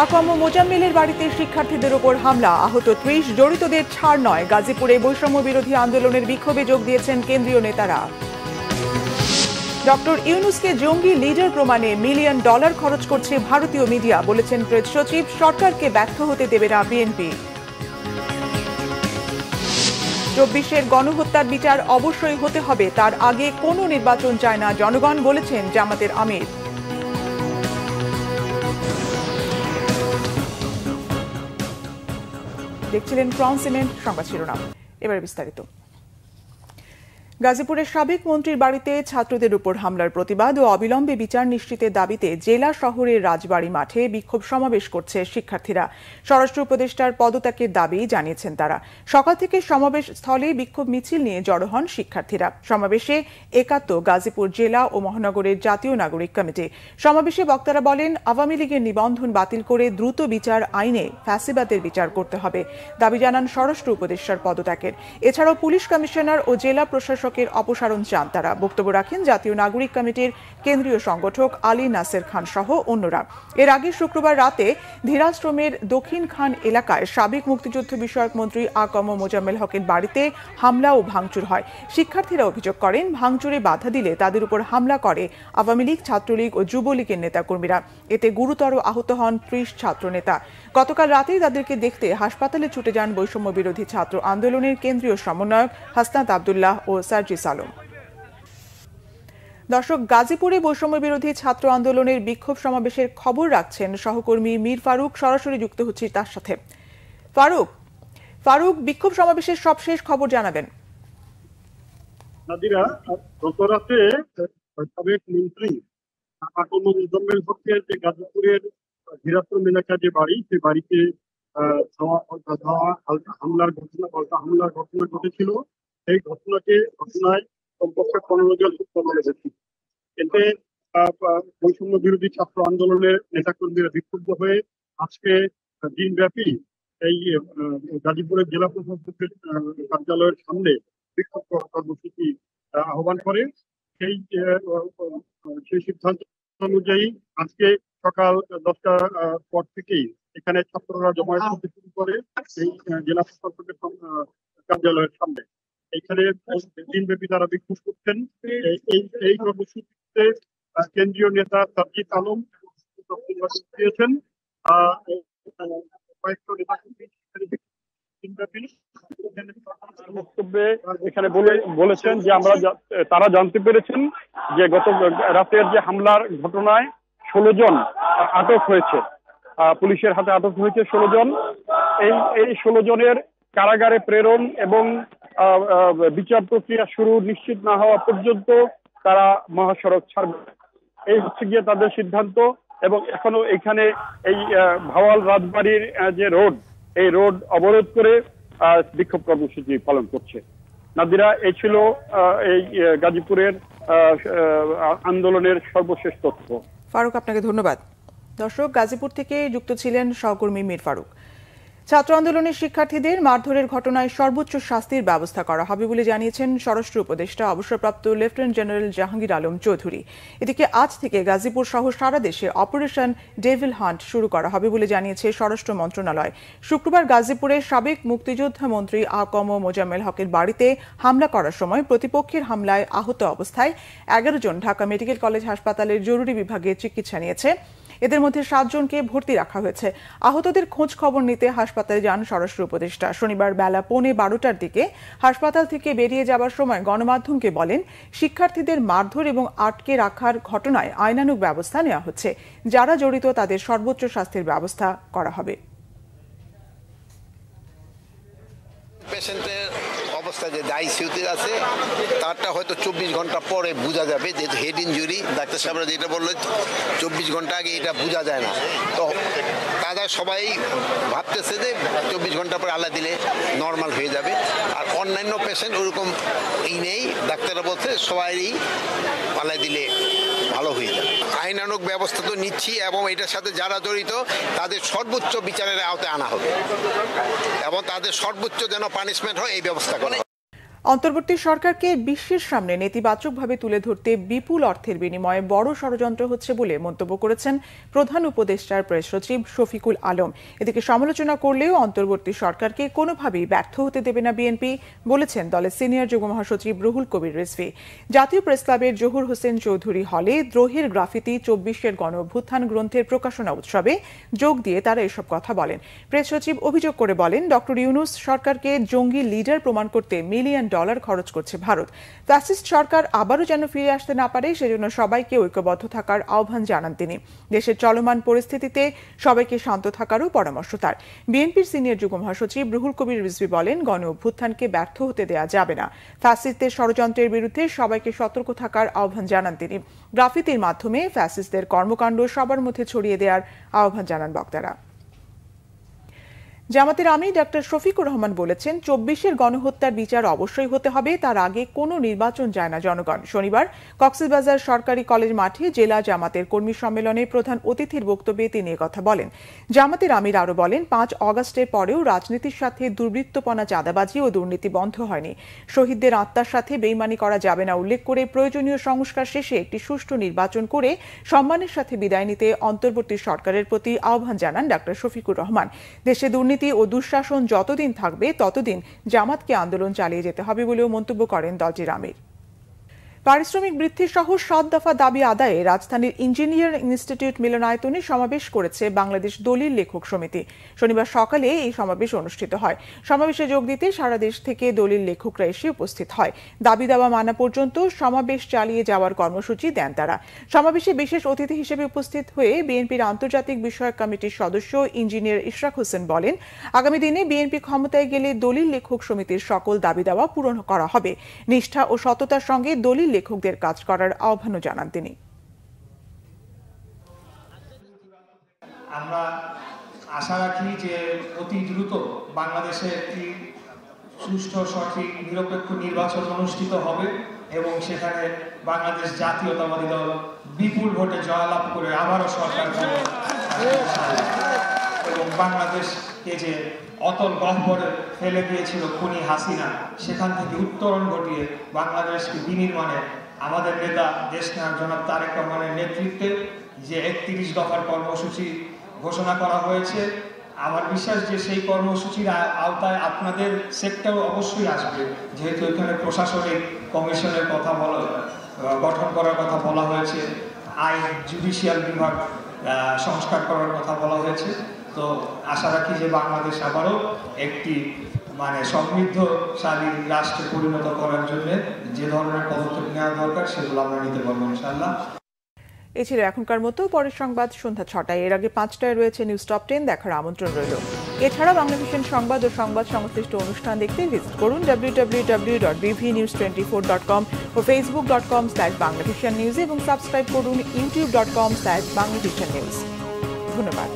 আকম মোজাম্মেলের বাড়িতে শিক্ষার্থীদের উপর হামলা, আহত ৩০, জড়িতদের ছাড় নয়। গাজীপুরে বৈষম্য বিরোধী আন্দোলনের বিক্ষোভে যোগ দিয়েছেন কেন্দ্রীয় নেতারা। ডক্টর ইউনূসকে জঙ্গি লিডার প্রমাণে $1 মিলিয়ন খরচ করছে ভারতীয় মিডিয়া, বলেছেন প্রেস সচিব। সরকারকে ব্যর্থ হতে দেবে না বিএনপি। ২৪-এর গণহত্যার বিচার অবশ্যই হতে হবে, তার আগে কোনো নির্বাচন চায় না জনগণ, বলেছেন জামাতের আমির। দেখছিলেন ক্রাউন সিমেন্ট সংবাদ শিরোনাম, এবার বিস্তারিত। গাজীপুরের সাবেক মন্ত্রীর বাড়িতে ছাত্রদের উপর হামলার প্রতিবাদ ও অবিলম্বে বিচার নিশ্চিতের দাবিতে জেলা শহরের রাজবাড়ী মাঠে বিক্ষোভ সমাবেশ করছে শিক্ষার্থীরা। স্বরাষ্ট্র উপদেষ্টার পদত্যাগের দাবি জানিয়েছেন তারা। সকাল থেকে সমাবেশ স্থলে বিক্ষোভ মিছিল নিয়ে জড়ো হন শিক্ষার্থীরা। সমাবেশে একাত্ম গাজীপুর জেলা ও মহানগরের জাতীয় নাগরিক কমিটি। সমাবেশে বক্তারা বলেন, আওয়ামী লীগের নিবন্ধন বাতিল করে দ্রুত বিচার আইনে ফ্যাসিবাদের বিচার করতে হবে। দাবি জানান স্বরাষ্ট্র উপদেষ্টার পদত্যাগের। এছাড়াও পুলিশ কমিশনার ও জেলা প্রশাসক অপসারণ চান তারা। বক্তব্য রাখেন জাতীয় নাগরিক কমিটির কেন্দ্রীয় সংগঠক আলী নাসের খান সহ অন্যরা। এর আগে শুক্রবার রাতে ধীরাশ্রমের দক্ষিণ খান এলাকায় সাবেক মুক্তিযুদ্ধ বিষয়ক মন্ত্রী আকম মোজাম্মেল হকের বাড়িতে হামলা ও ভাঙচুর হয়। শিক্ষার্থীরা অভিযোগ করেন, ভাঙচুরে বাধা দিলে তাদের উপর হামলা করে আওয়ামী লীগ, ছাত্রলীগ ও যুবলীগের নেতাকর্মীরা। এতে গুরুতর আহত হন ৩০ ছাত্রনেতা। গতকাল রাতেই তাদেরকে দেখতে হাসপাতালে ছুটে যান বৈষম্য বিরোধী ছাত্র আন্দোলনের কেন্দ্রীয় সমন্বয়ক হাসনাত আব্দুল্লাহ ও সার্জিস আলম। দর্শক, গাজীপুরে বৈষম্য বিরোধী ছাত্র আন্দোলনের বিক্ষোভ সমাবেশের খবর রাখছেন সহকর্মী মীর ফারুক। সরাসরি যুক্ত হচ্ছি তার সাথে। ফারুক, বিক্ষোভ সমাবেশের সবশেষ খবর জানাবেন। নাদিরা, গত রাতে সাবেক মন্ত্রী আকম মোজাম্মেল হকের যে গাজীপুরের ধীরাশ্রম এলাকার যে বাড়ি, সেই বাড়িতে হামলার ঘটনা ঘটেছিল। এই ঘটনায় কমপক্ষে 15 জন হত্যা হয়েছে। এতে বৈষম্য বিরোধী ছাত্র আন্দোলনের নেতাকর্মীরা বিক্ষুব্ধ হয়ে আজকে দিনব্যাপী এই গাজীপুরের জেলা প্রশাসকের কার্যালয়ের সামনে বিক্ষোভ কর্মসূচি আহ্বান করে। সেই সিদ্ধান্ত অনুযায়ী আজকে সকাল 10টার পর থেকেই এখানে ছাত্ররা জমায়েত হতে শুরু করে এই জেলা প্রশাসকের কার্যালয়ের সামনে। এখানে দিনব্যাপী তারা বিক্ষোভ করছেন। এই কর্মসূচিতে কেন্দ্রীয় নেতা সার্জিস আলম দিয়েছেন। কয়েকটা নেতা বক্তব্যে এখানে বলেছেন যে তারা জানতে পেরেছেন যে গত রাতের যে হামলার ঘটনায় 16 জন আটক হয়েছে, পুলিশের হাতে আটক হয়েছে 16 জন। এই 16 জনের কারাগারে প্রেরণ এবং বিচার প্রক্রিয়া শুরু নিশ্চিত না হওয়া পর্যন্ত তারা মহাসড়ক ছাড়বে, এই হচ্ছে গিয়ে তাদের সিদ্ধান্ত। এবং এখনো এখানে এই ভাওয়াল রাজবাড়ির যে রোড, এই রোড অবরোধ করে বিক্ষোভ কর্মসূচি পালন করছে। নাদিরা, এই ছিল এই গাজীপুরের আন্দোলনের সর্বশেষ তথ্য। ফারুক, আপনাকে ধন্যবাদ। দর্শক, গাজীপুর থেকে যুক্ত ছিলেন সহকর্মী মীর ফারুক। ছাত্র আন্দোলনের শিক্ষার্থীদের মারধরের ঘটনায় সর্বোচ্চ শাস্তির ব্যবস্থা করা হবে বলে জানিয়েছেন স্বরাষ্ট্র উপদেষ্টা অবসরপ্রাপ্ত লেফটেন্যান্ট জেনারেল জাহাঙ্গীর আলম চৌধুরী। এদিকে আজ থেকে গাজীপুর সহ সারা দেশে অপারেশন ডেভিল হান্ট শুরু করা হবে বলে জানিয়েছে স্বরাষ্ট্র মন্ত্রণালয়। শুক্রবার গাজীপুরের সাবেক মুক্তিযোদ্ধা মন্ত্রী আকম মোজাম্মেল হকের বাড়িতে হামলা করার সময় প্রতিপক্ষের হামলায় আহত অবস্থায় 11 জন ঢাকা মেডিকেল কলেজ হাসপাতালের জরুরি বিভাগে চিকিৎসা নিয়েছে। এদের মধ্যে 7 জনকে ভর্তি রাখা হয়েছে। আহতদের খোঁজ খবর নিতে হাসপাতালে যান স্বরাষ্ট্র উপদেষ্টা। শনিবার বেলা 11:15টার দিকে হাসপাতাল থেকে বেরিয়ে যাবার সময় গণমাধ্যমকে বলেন, শিক্ষার্থীদের মারধর এবং আটকে রাখার ঘটনায় আইনানুগ ব্যবস্থা নেওয়া হচ্ছে। যারা জড়িত তাদের সর্বোচ্চ শাস্তির ব্যবস্থা করা হবে। অবস্থা যে আইসিইউতে আছে তারটা হয়তো 24 ঘন্টা পরে বোঝা যাবে, যেহেতু হেড ইঞ্জুরি। ডাক্তার সাহেবরা যেটা বললো 24 ঘন্টা আগে এটা বোঝা যায় না। তো তারা সবাই ভাবতেছে যে 24 ঘন্টা পরে আলা দিলে নর্মাল হয়ে যাবে। আর অন্যান্য পেশেন্ট ওরকম নেই, ডাক্তাররা বলছে সবাই আলা দিলে ভালো হয়ে যাবে। আইনানুগ ব্যবস্থা তো নিচ্ছি এবং এটার সাথে যারা জড়িত তাদের সর্বোচ্চ বিচারের আওতায় আনা হবে এবং তাদের সর্বোচ্চ যেন পানিশমেন্ট হয় এই ব্যবস্থা করা। অন্তর্বর্তী সরকারকে বিশ্বের সামনে নেতিবাচকভাবে তুলে ধরতে বিপুল অর্থের বিনিময়ে বড় ষড়যন্ত্র হচ্ছে বলে মন্তব্য করেছেন প্রধান উপদেষ্টার প্রেস সচিব শফিকুল আলম। এদিকে সমালোচনা করলেও অন্তর্বর্তী সরকারকে কোনোভাবেই ব্যর্থ হতে দেবে না বিএনপি বলেছেন দলের সিনিয়র যুগ্ম মহাসচিব রুহুল কবির রিজভী। জাতীয় প্রেসক্লাবের জহুর হোসেন চৌধুরী হলে দ্রোহের গ্রাফিতি ২৪-এর গণ অভ্যুত্থান গ্রন্থের প্রকাশনা উৎসবে যোগ দিয়ে তারা এসব কথা বলেন। প্রেস সচিব অভিযোগ করে বলেন, ডক্টর ইউনূস সরকারকে জঙ্গি লিডার প্রমাণ করতে মিলিয়ন ডলার খরচ করছে ভারত। ফ্যাসিস্ট সরকার আবারও যেন ফিরে আসতে না পারে সেজন্য সবাইকে ঐক্যবদ্ধ থাকার আহ্বান জানান তিনি। দেশের চলমান পরিস্থিতিতে সবাইকে শান্ত থাকারও পরামর্শ তার। বিএনপির সিনিয়র যুগ্ম মহাসচিব রুহুল কবির রিজভী বলেন, গণ অভ্যুত্থানকে ব্যর্থ হতে দেয়া যাবে না। ফ্যাসিস্টদের ষড়যন্ত্রের বিরুদ্ধে সবাইকে সতর্ক থাকার আহ্বান জানান তিনি। গ্রাফিতির মাধ্যমে ফ্যাসিস্টদের কর্মকাণ্ড সবার মধ্যে ছড়িয়ে দেওয়ার আহ্বান জানান বক্তারা। জামাতের আমির ডক্টর শফিকুর রহমান বলেছেন, ২৪-এর গণহত্যার বিচার অবশ্যই হতে হবে, তার আগে কোনো নির্বাচন চায় না জনগণ। শনিবার কক্সবাজার সরকারি কলেজ মাঠে জেলা জামাতের কর্মী সম্মেলনে প্রধান অতিথির বক্তব্যে তিনি কথা বলেন। জামাতের আমির আরও বলেন, ৫ অগাস্টের পরেও রাজনীতির সাথে দুর্বৃত্তপনা, চাঁদাবাজি ও দুর্নীতি বন্ধ হয়নি। শহীদদের আত্মার সাথে বেইমানি করা যাবে না উল্লেখ করে প্রয়োজনীয় সংস্কার শেষে একটি সুষ্ঠু নির্বাচন করে সম্মানের সাথে বিদায় নিতে অন্তর্বর্তী সরকারের প্রতি আহ্বান জানান ডক্টর শফিকুর রহমান। দেশে দুর্নীতি ও দুঃশাসন যতদিন থাকবে ততদিন জামাতকে আন্দোলন চালিয়ে যেতে হবে বলেও মন্তব্য করেন দলটির আমির। পারিশ্রমিক বৃদ্ধি সহ ৭ দফা দাবি আদায়ে রাজধানীর ইঞ্জিনিয়ারিং ইনস্টিটিউট মিলনায়তনে সমাবেশ করেছে বাংলাদেশ দলিল লেখক সমিতি। শনিবার সকালে এই সমাবেশ অনুষ্ঠিত হয়। সমাবেশে যোগ দিতে সারা দেশ থেকে দলিল লেখকরা এসে উপস্থিত হয়। দাবি দাওয়া মানা পর্যন্ত সমাবেশ চালিয়ে যাওয়ার কর্মসূচি দেন তারা। সমাবেশে বিশেষ অতিথি হিসেবে উপস্থিত হয়ে বিএনপির আন্তর্জাতিক বিষয়ক কমিটির সদস্য ইঞ্জিনিয়ার ইশরাক হোসেন বলেন, আগামী দিনে বিএনপি ক্ষমতায় গেলে দলিল লেখক সমিতির সকল দাবি দাওয়া পূরণ করা হবে। নিষ্ঠা ও সততার সঙ্গে দলিল লেখকদের কাজ করার আহ্বানও জানান তিনি। আমরা আশা রাখি যে অতি দ্রুত বাংলাদেশে একটি সুষ্ঠু, সঠিক, নিরপেক্ষ নির্বাচন অনুষ্ঠিত হবে এবং সেখানে বাংলাদেশ জাতীয়তাবাদী দল বিপুল ভোটে জয়লাভ করে আবারও সরকার এবং বাংলাদেশকে যে অতল গহ্বরে ফেলে দিয়েছিল খুনি হাসিনা, সেখান থেকে উত্তরণ ঘটিয়ে বাংলাদেশকে বিনির্মাণে আমাদের নেতা দেশনায়ক জনাব তারেক রহমানের নেতৃত্বে যে ৩১ দফার কর্মসূচি ঘোষণা করা হয়েছে, আমার বিশ্বাস যে সেই কর্মসূচির আওতায় আপনাদের সেক্টর অবশ্যই আসবে, যেহেতু এখানে প্রশাসনিক কমিশনের কথা গঠন করার কথা বলা হয়েছে, আইন জুডিশিয়াল বিভাগ সংস্কার করার কথা বলা হয়েছে। তো আশা রাখি যে বাংলাদেশ আবারও একটি সমৃদ্ধশালী রাষ্ট্রে পরিণত করার জন্য যে ধরনের পদক্ষেপ নেওয়া দরকার সেগুলো আমরা নিতে পারবো ইনশাআল্লাহ। এ ছিল এখনকার মতো। পরের সংবাদ সন্ধ্যা ৬টায়। এর আগে ৫টায় রয়েছে নিউজ টপ 10 দেখার আমন্ত্রণ রইল। এছাড়া বাংলাদেশের সংবাদ ও সংবাদ সংশ্লিষ্ট অনুষ্ঠান দেখতে ভিজিট করুন www.bvnews24.com ও facebook.com/bangladeshi news এবং সাবস্ক্রাইব করুন youtube.com/bangladeshi news। ধন্যবাদ।